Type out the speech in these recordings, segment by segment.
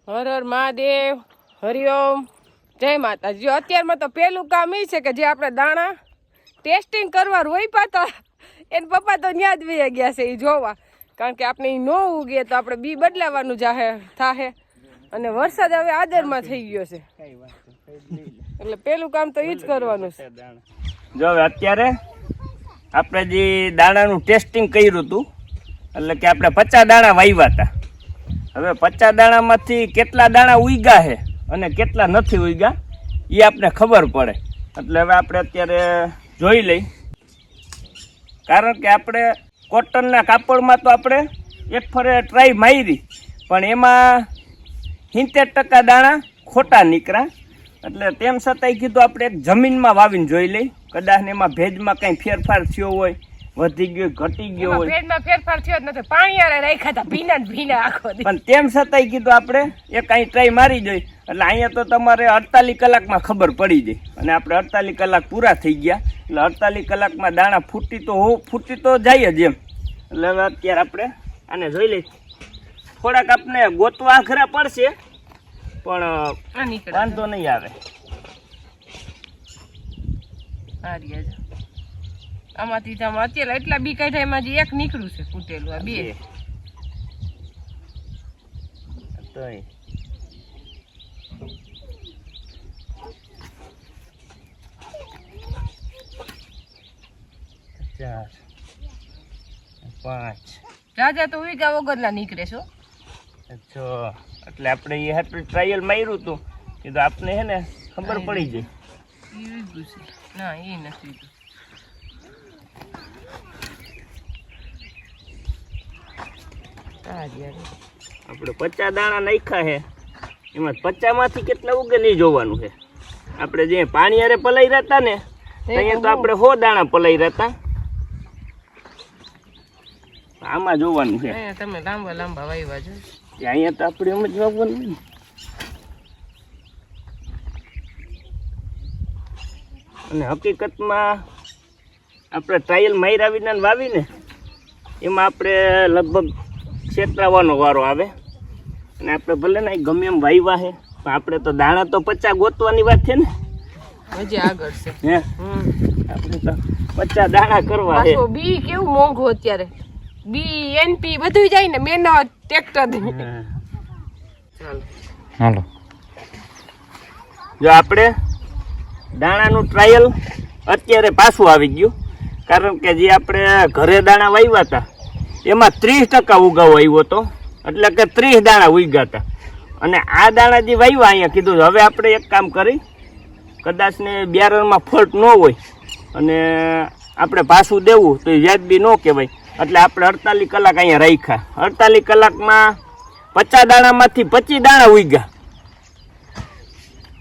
હર હર મહાદેવ, હરિઓમ, જય માતાજી. અત્યારમાં તો પેલું કામ એ છે કે જે આપણે દાણા ટેસ્ટિંગ કરવા રોપ્યા હતા એને પપ્પા તો ન્યા જ વહી ગયા છે એ જોવા, કારણ કે આપણે ન ઉગે તો આપણે બી બદલાવાનું થાહે અને વરસાદ હવે આદરમાં થઈ ગયો છે એટલે પેલું કામ તો એ જ કરવાનું છે. જો હવે અત્યારે આપણે જે દાણાનું ટેસ્ટિંગ કર્યું હતું એટલે કે આપણે 50 દાણા વાવ્યા હતા. હવે 50 દાણામાંથી કેટલા દાણા ઉગ્યા છે અને કેટલા નથી ઉગ્યા એ આપણે ખબર પડે. એટલે હવે આપણે અત્યારે જોઈ લઈ, કારણ કે આપણે કોટનના કાપડમાં તો આપણે એક ફરે ટ્રાય મારી પણ એમાં 70% દાણા ખોટા નીકળ્યા. એટલે તેમ છતાંય કીધું આપણે એક જમીનમાં વાવીને જોઈ લઈ, કદાચ એમાં ભેજમાં કંઈ ફેરફાર થયો હોય, વધી ગયો ઘટી ગયો હોય. ભેજમાં ફેરફાર થયો જ નથી, પાણી આરે રાખ્યા હતા ભીના જ ભીના આખો દી. પણ તેમ છતાંય કીધું આપણે એક અહીં ટ્રાય મારી જોઈ. એટલે અહીંયા તો તમારે 48 કલાકમાં ખબર પડી જાય અને આપણે 48 કલાક પૂરા થઈ ગયા. એટલે 48 કલાકમાં દાણા ફૂટી તો જાય જ એમ. એટલે હવે અત્યારે આપણે આને જોઈ લઈ. થોડાક આપણે ગોતવા આખરા પડશે પણ વાંધો નહીં આવે. આમાંથી અત્યારે એટલા બી કાઢ્યા એમાં એક નીકળ્યું છે ફૂટેલું. આ બે ચાર 5 રાજા તો વીઘા વગરના નીકળે છો. એટલે આપણે એ હાટું ટ્રાયલ માર્યું હતું કીધું આપને હે ને ખબર પડી જાય. ના એ નથી. આપણે 50 દાણા નાખ્યા છે, એમાં 50 માંથી કેટલા ઉગે નહીં જોવાનું છે. આપણે જે પાણી હારે પલાઈ રહ્યા ને અહીંયા તો આપણે 100 દાણા પલાઈ રહ્યા. આમાં જોવાનું છે. તમે લાંબા લાંબા વાવ્યા છો, અહીંયા તો આપણે એમ જ વાવવાનું. અને હકીકતમાં આપણે ટ્રાયલ માર્યા વિના વાવીને એમાં આપણે લગભગ છેતરાવાનો વારો આવે. અને આપણે ભલે ને ગમે એમ વાવ્યા છે પણ આપણે તો દાણા તો 50 ગોતવાની વાત છે ને. હજી આગળ છે હે આપણે તો 50 દાણા કરવા છે. બી કેવું મોંઘું અત્યારે, બી એનપી બધું જાય ને મહેનત ટ્રેક્ટર. હાલો જો આપણે દાણાનું ટ્રાયલ અત્યારે પાછું આવી ગયું, કારણ કે જે આપણે ઘરે દાણા વાવ્યા હતા એમાં 30% ઉગાવો આવ્યો હતો. એટલે કે 30 દાણા ઉગ્યા હતા. અને આ દાણા જે વાવ્યા અહીંયા કીધું હવે આપણે એક કામ કરી, કદાચ ને બિયારણમાં ફોલ્ટ ન હોય અને આપણે પાછું દેવું તો એ વ્યાજબી ન કહેવાય. એટલે આપણે 48 કલાક અહીંયા રાખ્યા. 48 કલાકમાં 50 દાણામાંથી 25 દાણા ઉગ્યા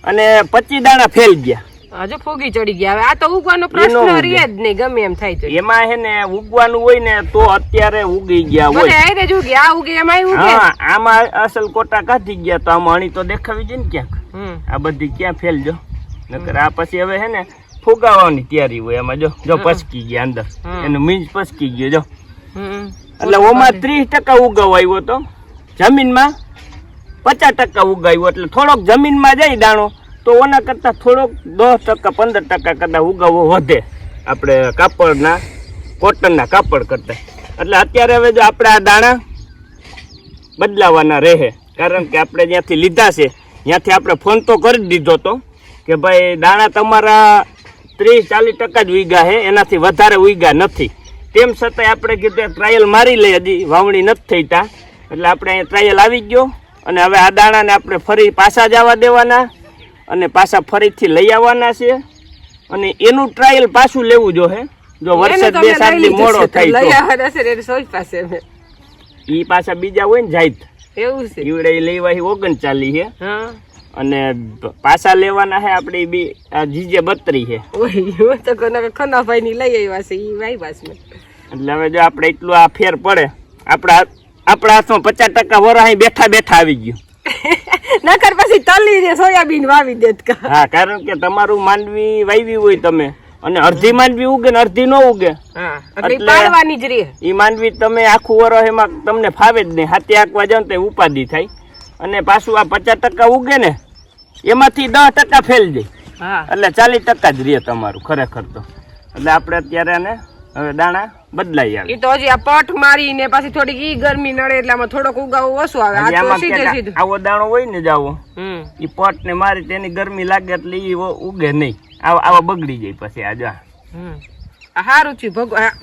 અને 25 દાણા ફેલ ગયા. હજુ ફૂગી ચડી ગયા. હવે આ તો ઉગવાનો પ્રશ્ન રહે જ નહીં, ગમે એમ થાય તો. એમાં હે ને ઉગવાનું હોય ને તો અત્યારે ઉગી ગયા હોય. આરે જ ઉગે, આ ઉગે એમાં ઉગે. હા, આમાં અસલ કોટા કાઢી ગયા તો આમાં અણી તો દેખાવી જોઈએ ને ક્યાંક. આ બધી ક્યાં ફેલ જો, નકર આ પછી હવે હે ને ફુગાવાની તૈયારી હોય. એમાં જો પસકી ગયા અંદર, એનું મીંજ પસકી ગયો જો. એટલે ઓમાં 30% ઉગાવ આવ્યો તો, જમીનમાં 50% ઉગાવ્યો. એટલે થોડોક જમીનમાં જાય દાણો તો ઓના કરતા થોડોક 10% 15% કદાચ ઉગાવો વધે આપણે કાપડના કોટનના કાપડ કરતા. એટલે અત્યારે હવે જો આપણે આ દાણા બદલાવાના રહે, કારણ કે આપણે જ્યાંથી લીધા છે ત્યાંથી આપણે ફોન તો કરી દીધો હતો કે ભાઈ દાણા તમારા 30-40% જ ઉગ્યા છે, એનાથી વધારે ઉગ્યા નથી. તેમ છતાંય આપણે કીધું ટ્રાયલ મારી લઈએ, હજી વાવણી નથી થઈ તા. એટલે આપણે અહીંયા ટ્રાયલ આવી ગયો અને હવે આ દાણાને આપણે ફરી પાછા જવા દેવાના અને પાછા ફરીથી લઈ આવવાના છે. અને એનું ટ્રાયલ પાછું લેવું જોઈએ. જો વરસાદ 2-7 દી મોડો થાય તો ઈ પાછા બીજા હોય ને જાય એવું છે. ઈવડે લેવા 39 છે અને પાછા લેવાના છે આપણે બી જીજે 32 છે. ઓય તો ખનાભાઈ ની લઈ આવ્યા છે ઈ વાયવા છે. એટલે હવે જો આપણે એટલું આ ફેર પડે, આપણા હાથમાં 50% વરાહી બેઠા બેઠા આવી ગયું. નકર પછી તલી ને સોયાબીન વાવી દેત. હા, કારણ કે તમારું માંડવી વાવી હોય તમે અને અડધી માંડવી ઉગે ને અડધી ન ઉગે. એટલે પાડવાની જ રહે. ઈ માંડવી તમે આખું વરસ એમાં તમને ફાવે જ નહીં. હાથે આંકવા જાવ તો ઉપાધિ થાય. અને પાછું આ 50% ઉગે ને એમાંથી 10% ફેલ જાય. હા એટલે 40% જ રહે તમારું ખરેખર તો. એટલે આપણે અત્યારે એને હવે દાણા બદલાઈ આવે. ઈ તો હજી આ પટ મારીને પાછી થોડીક ઈ ગરમી નડે એટલે આમાં થોડોક ઉગાવો ઓછો આવે. આ તો સીધે સીધું આવો દાણો હોય ને જાવો ઈ પટ ને મારી તેની ગરમી લાગે એટલે ઈ ઉગે નહીં. આવા બગડી જાય પછી આ જા. હારું છે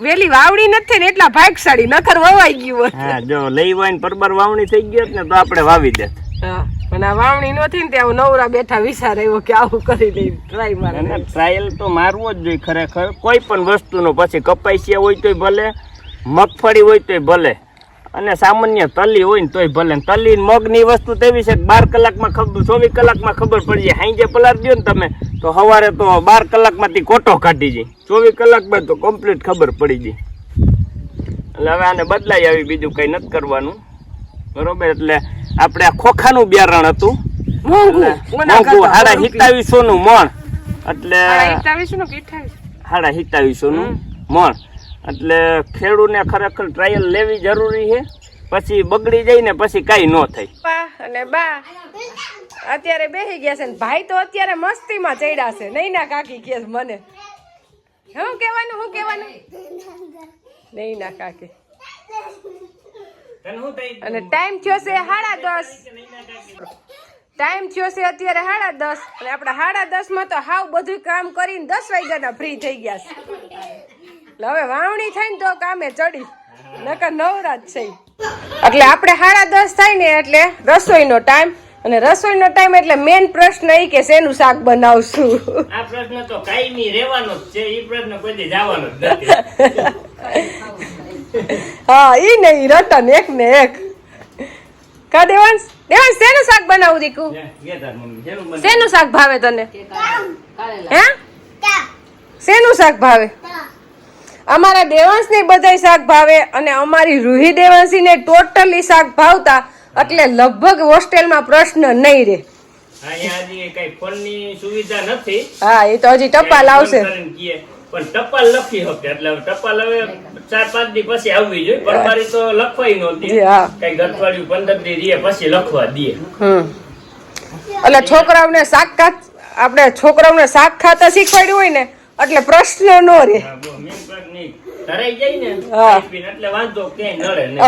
વેલી વાવણી નથી ને એટલા ભાગશાળી નકર વવાઈ ગયું હોત. હા જો લઈ હોય ને પરબર વાવણી થઈ ગઈ ને તો આપણે વાવી દે. હા પણ આ વાવણી નથી ને ત્યાં નવરા બેઠા વિચાર આવ્યો કે આવું કરી લઈ ટ્રાય મારે. ટ્રાયલ તો મારવો જ જોઈએ ખરેખર કોઈ પણ વસ્તુનો. પછી કપાસિયા હોય તોય ભલે, મગફળી હોય તોય ભલે, અને સામાન્ય તલી હોય ને તોય ભલે. તલી મગની વસ્તુ તેવી છે કે 12 કલાકમાં ખબર 24 કલાકમાં ખબર પડી જાય. હાંજે પલાર દો ને તમે તો સવારે તો 12 કલાકમાંથી કોટો કાઢી જાય. 24 કલાકમાં તો કમ્પ્લીટ ખબર પડી જાય. એટલે હવે આને બદલાઈ આવી, બીજું કઈ નથી કરવાનું. બરોબર. એટલે આપણે આ ખોખાનું બિયારણ હતું મોંઘું 2700 નું મણ. એટલે 2700 નું મણ. એટલે ખેડૂતને ખરેખર ટ્રાયલ લેવી જરૂરી છે. પછી બગડી જાય ને પછી કઈ ન થાય. અને બા અત્યારે બેસી ગયા છે ને ભાઈ તો અત્યારે મસ્તીમાં ચડ્યા છે. નહીં ના કાકી કે મને શું કહેવાનું નહીં ના કાકી. અને ટાઈમ થયો છે 10:30. ટાઈમ થયો છે અત્યારે 10:30 અને આપણે 10:30 માં તો હાવ બધું કામ કરીને 10 વાગ્યાના ફ્રી થઈ ગયા છે. એટલે હવે વાવણી થાય ને તો કામે ચડી નકર નવરાત છે. એટલે આપણે 10:30 થાય ને એટલે રસોઈનો ટાઈમ. અને રસોઈનો ટાઈમ એટલે મેન પ્રશ્ન એ કે શેનું શાક બનાવશું. આ પ્રશ્ન તો કાયમી રહેવાનો જ છે. એ પ્રશ્ન કોઈ જવાનો જ નથી. હા ઈ નહીં રટન એક ને એક. કા દેવાંશ શેનું શાક બનાવું દીકુ? શેનું શાક ભાવે તને? હે શેનું શાક ભાવે? અમારા દેવાંશ ને બધાય શાક ભાવે અને અમારી રૂહી દેવાંશી ને ટોટલી શાક ભાવતા. એટલે લગભગ હોસ્ટેલમાં પ્રશ્ન નહીં રે. હા એ તો હજી ટપાલ આવશે. પણ ટપાલ લખી હકે એટલે ટપાલ હવે 4-5 દી પછી આવવી જોઈએ. પરમારી તો લખવાય નહોતી. કઈ અઠવાડિયું 15 દી રીએ પછી લખવા દે. એટલે છોકરાઓને શાક ખાતા શીખવાડ્યું હોય ને એટલે પ્રશ્ન નો રે. તરાઈ જાય ને એટલે વાંધો ક્યાંય નડે નહીં.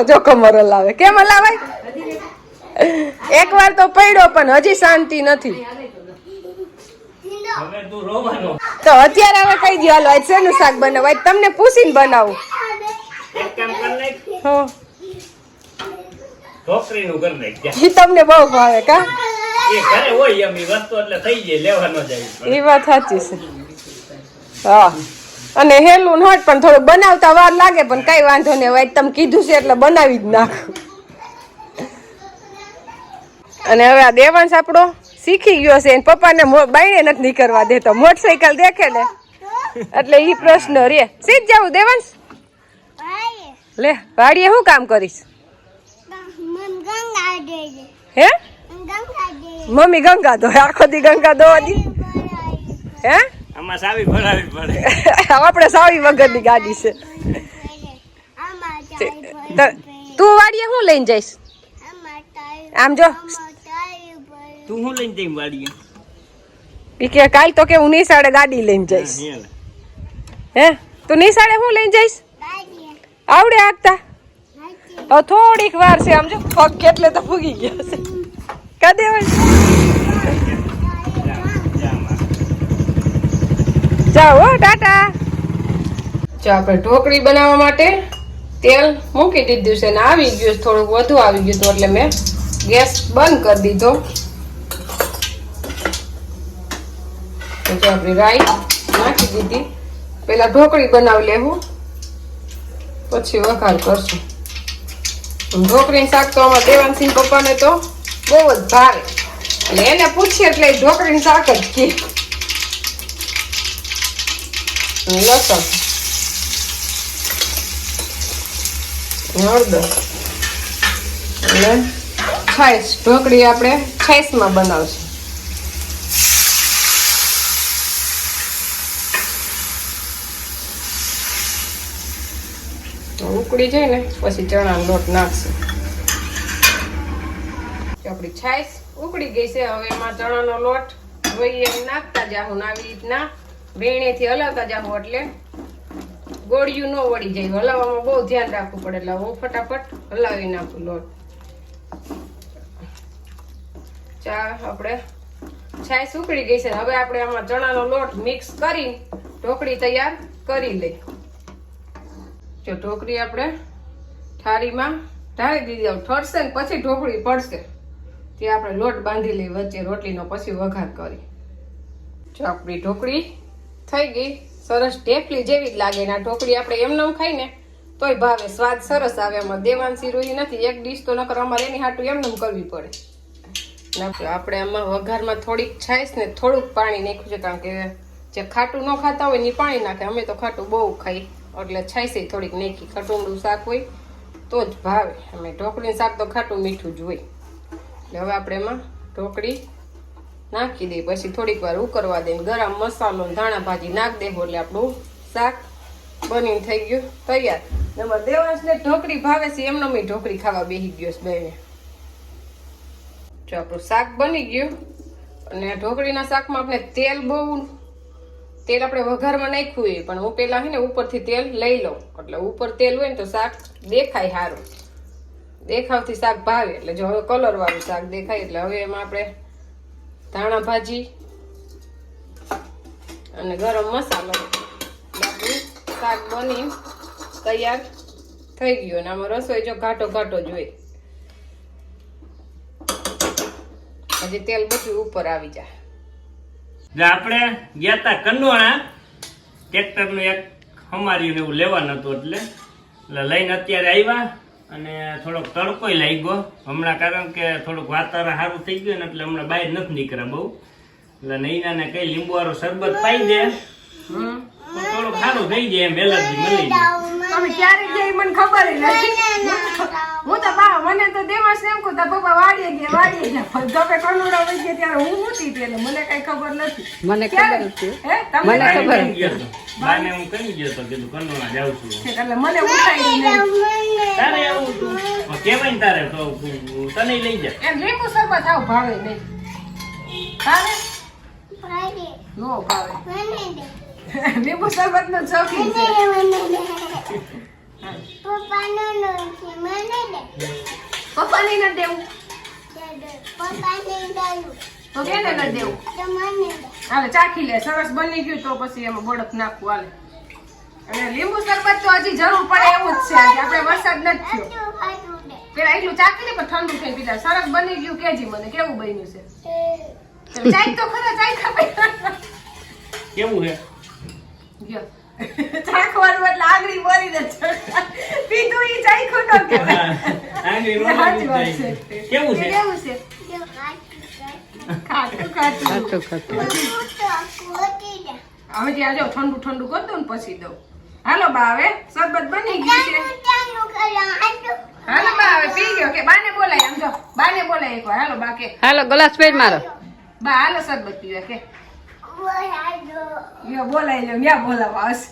જો કમરો લાવે કેમ લાવાય? એકવાર તો પડ્યો પણ હજી શાંતિ નથી. તો અત્યારે હવે કઈ દો હાલો આજ શેનું શાક બનાવ? તમને પૂછીને બનાવું. એક કામ કર નાખ. ઢોકરીનું કર નાખ. ઈ તમને બહુ ભાવે કા? એ ઘરે હોય એમ વસ્તુ એટલે થઈ જાય લેવાનો જાય. એ વાત સાચી છે. હા અને હેલું હોત પણ થોડું બનાવતા વાર લાગે પણ કઈ વાંધો નહીં. હવે તમે કીધું છે એટલે બનાવી જ નાખો. અને હવે આ દેવાંશ આપણો શીખી ગયો છે. પપ્પાને બાયણે નથી નીકળવા દેતો. મોટરસાયકલ દેખે ને એટલે ઈ પ્રશ્ન રે. સીધ જાવું દેવાંશ? લે વાડીએ શું કામ કરીશ? હે મમ્મી ગંગા ધો આખો દી ગંગા ધોવા દી. હે આમાં સાવી ભરાવી પડે. આપણે સાવી વગરની ગાડી છે. તું વાડીએ શું લઈને જઈશ? આમ જો તું શું લઈને જઈ વાડીએ? ઈ કે કાલ તો કે હું નિશાળે ગાડી લઈને જઈશ. હે તું નિશાળે શું લઈને જઈશ? આવડે આગતા? હવે થોડીક વાર છે. આમ જો પગ કેટલે તો ફૂગી ગયો છે. કા દેવાય જાઓ ટાટા. જો આપણે ઢોકળી બનાવવા માટે તેલ મૂકી દીધું છે ને આવી ગયું થોડુંક વધુ આવી ગયું હતું એટલે મેં ગેસ બંધ કરી દીધો. આપણી રાઈ નાખી દીધી. પેલા ઢોકળી બનાવી લેવું પછી વઘાર કરશું. ઢોકળી શાક તો અમારા દેવાંશી પપ્પાને તો બહુ જ ભાવે. એટલે એને પૂછીએ એટલે ઢોકળી શાક જ કે. લસણ હળદર અને છાશ. ઢોકળી આપણે છાશમાં બનાવશું. ઉકળી જાય ને પછી ચણાનો લોટ નાખશું. આપણી છાશ ઉકળી ગઈ છે. હવે એમાં ચણાનો લોટ ધોઈ એમ નાખતા જાહું આવી રીતના વેણેથી હલાવતા જાહું એટલે ગોળિયું ન વળી જાય. હલાવવામાં બહુ ધ્યાન રાખવું પડે એટલે હું ફટાફટ હલાવી નાખું લોટ. ચા આપણે છાશ ઉકળી ગઈ છે. હવે આપણે આમાં ચણાનો લોટ મિક્સ કરી ઢોકળી તૈયાર કરી લઈ. જો ઢોકળી આપણે થાળીમાં ઢાળી દીધી. ઠરશે ને પછી ઢોકળી પડશે ત્યાં આપણે લોટ બાંધી લઈ વચ્ચે રોટલીનો, પછી વઘાર કરી. જો આપણી ઢોકળી થઈ ગઈ સરસ ઢેફલી જેવી જ લાગે ને આ ઢોકળી આપણે એમને ખાઈને તોય ભાવે, સ્વાદ સરસ આવે. એમાં દેવાંશી રૂહી નથી, એક ડીશ તો નકર અમારે એની હાટું એમને કરવી પડે. આપણે આમાં વઘારમાં થોડીક છાશ ને થોડુંક પાણી નાખ્યું છે, કારણ કે જે ખાટું ન ખાતા હોય ને પાણી નાખે. અમે તો ખાટું બહુ ખાઈ એટલે છાશ થોડીક નાખી. ખટુંડું શાક હોય તો જ ભાવે. અમે ઢોકળીનું શાક તો ખાટું મીઠું જ હોય. એટલે હવે આપણે એમાં ઢોકળી નાખી દઈએ, પછી થોડીક વાર ઉકળવા દઈએ. ગરમ મસાલો ધાણા ભાજી નાખ દેવું એટલે આપણું શાક બનીને થઈ ગયું તૈયાર. એમાં દેવાંશને ઢોકળી ભાવે છે, એમનો મેં ઢોકળી ખાવા બેસી ગયો છે બેને. જો આપણું શાક બની ગયું. અને ઢોકળીના શાકમાં આપણે તેલ આપણે વઘારમાં નાખ્યું હોય, પણ હું પેલા છે ને ઉપરથી તેલ લઈ લઉં. એટલે ઉપર તેલ હોય ને તો શાક દેખાય સારું, દેખાવથી શાક ભાવે. એટલે જો હવે કલર વાળું શાક દેખાય એટલે હવે એમાં આપણે ધાણા ભાજી અને ગરમ મસાલો આપણું શાક બની તૈયાર થઈ ગયું. અને આમાં રસોઈ જો ઘાટો ઘાટો જ હોય. હજી તેલ બધું ઉપર આવી જાય. આપણે ગયા તા કનોણા ટ્રેક્ટર નું એક હમાર્યું ને એવું લેવાનું હતું, એટલે લઈને અત્યારે આવ્યા. અને થોડોક તડકોય લાગ્યો હમણાં, કારણ કે થોડુંક વાતાવરણ સારું થઈ ગયું ને એટલે હમણાં બહાર નથી નીકળ્યા બહુ. એટલે નૈનાને કઈ લીંબુ વાળું શરબત પાઈ દે તો થોડુંક સારું થઈ જાય, એમ એલર્જી મળી જાય. અમે ક્યારે જઈ મને ખબર નથી. હું તો બા મને તો દેવાંશ એમ કહું પપ્પા વાડીએ ગયા તમે કનોડા વહી ગયા ત્યારે હું નહોતી, એટલે મને કઈ ખબર નથી. મને ખબર હતી. હે તમને ખબર બાને હું કહી ગયો તો કીધું કનોડા જાઉં છું, એટલે મને ઉઠાઈ નહીં. તારે આવું હતું કેવાય ને તારે તો તને લઈ જા. એમ લીંબુ શરબત આવ ભાવે નહીં. ભાવે નો ભાવે. લીંબુ શરબત નો શોખીન છે. પપ્પાને ન દેવું તો કેને ન દેવું. હાલે ચાખી લે, સરસ બની ગયું તો પછી એમાં બરફ નાખવું હાલે. અને લીંબુ શરબત તો હજી જરૂર પડે એવું જ છે. આપણે વરસાદ નથી થયો પેલા એટલું ચાખી લે, પણ ઠંડુ થઈ પીધા. સરસ બની ગયું. કેજી મને કેવું બન્યું છે. ચાઈ તો ખરા, ચાઈ ખાપે કેવું છે ગયો ચાખવાનું એટલે આગળી બોલીને પીધું ઈ ચાખ્યું ન કહેવાય. સાચી વાત છે. કેવું છે? કેવું છે? ખાટું ખાટું. હવે ત્યાં જો ઠંડુ ઠંડુ કરી દઉં ને પછી દઉં. હાલો બા, હવે શરબત બની ગયું છે. હાલો બા, હવે પી ગયો કે બાને બોલાય. આમ જો બાને બોલાય એકવાર. હાલો બા કે હાલો ગ્લાસ પેટ મારો. બા હાલો શરબત પીવા કે બોલાય લો. બોલાવા આવશે.